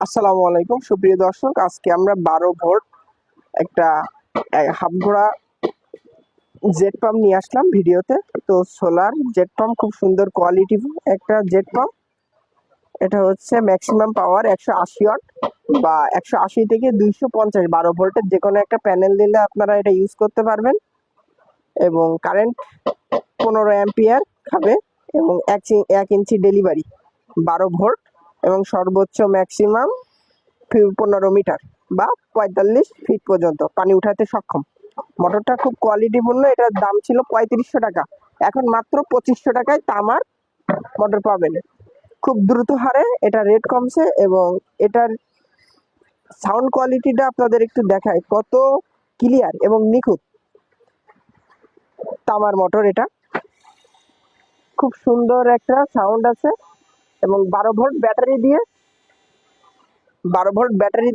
আসসালামু আলাইকুম সুপ্রিয় দর্শক, আজকে আমরা 12 ভোল্ট একটা হাফ ঘোড়া জেট পাম্প নিয়ে আসলাম ভিডিওতে। তো সোলার জেট পাম্প, খুব সুন্দর কোয়ালিটি একটা জেট পাম্প। এটা হচ্ছে ম্যাক্সিমাম পাওয়ার 180 ওয়াট বা 180 থেকে 250 12 ভোল্টের যে কোনো একটা প্যানেল দিলে আপনারা এটা ইউজ করতে পারবেন। এবং কারেন্ট 15 অ্যাম্পিয়ার খাবে এবং 1 ইঞ্চি ডেলিভারি, 12 ভোল্ট এবং সর্বোচ্চ ম্যাক্সিমাম 15 মিটার বা 45 ফিট পর্যন্ত পানি উঠাতে সক্ষম। মোটরটা খুব কোয়ালিটিপূর্ণ। এটার দাম ছিল 3500 টাকা, এখন মাত্র 2500 টাকায় তামার মোটর পাবেন। খুব দ্রুত হারে এটা রেট কমছে এবং এটার সাউন্ড কোয়ালিটিটা আপনাদের একটু দেখায়, কত ক্লিয়ার এবং নিখুঁত। তামার মোটর, এটা খুব সুন্দর একটা সাউন্ড আছে এবং 12 ভোল্ট ব্যাটারি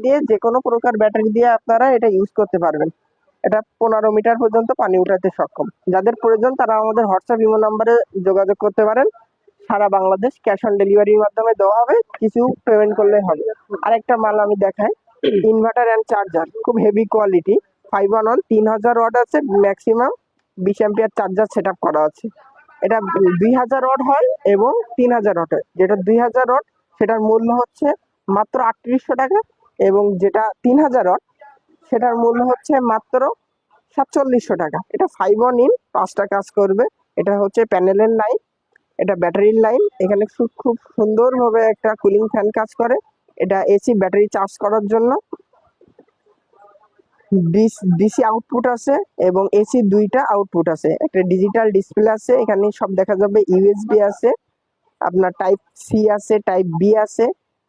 দিয়ে যে কোনো প্রকার ব্যাটারি দিয়ে আপনারা এটা ইউজ করতে পারবেন। এটা 15 মিটার পর্যন্ত পানি উঠাতে সক্ষম। যাদের প্রয়োজন তারা আমাদের হোয়াটসঅ্যাপ ইমো নাম্বারে যোগাযোগ করতে পারেন। সারা বাংলাদেশ ক্যাশ অন ডেলিভারির মাধ্যমে দেওয়া হবে, কিছু পেমেন্ট করলে হবে। আরেকটা মাল আমি দেখাই, ইনভার্টার অ্যান্ড চার্জার, খুব হেভি কোয়ালিটি, 5-in-1 3000 ওয়াট আছে, maximum 20 ampere charger set up করা আছে। এটা 2000 ওয়াট হয় এবং 3000 ওয়াট হয়। যেটা 2000 ওয়াট সেটার মূল্য হচ্ছে মাত্র 3800 টাকা এবং যেটা 3000 ওয়াট সেটার মূল্য হচ্ছে মাত্র 4700 টাকা। এটা 5-in-1, 5টা কাজ করবে। এটা হচ্ছে প্যানেলের লাইন, এটা ব্যাটারির লাইন। এখানে খুব সুন্দরভাবে একটা কুলিং ফ্যান কাজ করে। এটা এসি ব্যাটারি চার্জ করার জন্য। ডিসি আউটপুট আছে এবং এসি দুইটা আউটপুট আছে। একটা ডিজিটাল ডিসপ্লে আছে, এখানে সব দেখা যাবে। ইউএসবি আছে, আপনার টাইপ সি আছে, টাইপ বি আছে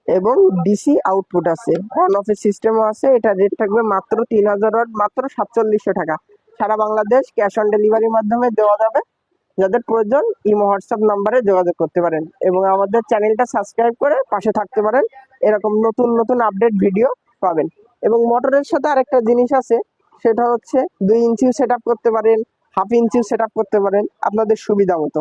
এবং ডিসি আউটপুট আছে। অন অফের সিস্টেমও আছে। এটা রেট থাকবে মাত্র 3000 ওয়াট, মাত্র 4700 টাকা। সারা বাংলাদেশ ক্যাশ অন ডেলিভারির মাধ্যমে দেওয়া যাবে। যাদের প্রয়োজন ইমো হোয়াটসঅ্যাপ নাম্বারে যোগাযোগ করতে পারেন এবং আমাদের চ্যানেলটা সাবস্ক্রাইব করে পাশে থাকতে পারেন। এরকম নতুন নতুন আপডেট ভিডিও পাবেন। এবং মোটরের সাথে আরেকটা জিনিস আছে, সেটা হচ্ছে 2 ইঞ্চিও সেট আপ করতে পারেন, হাফ ইঞ্চিও সেট আপ করতে পারেন আপনাদের সুবিধা মতো।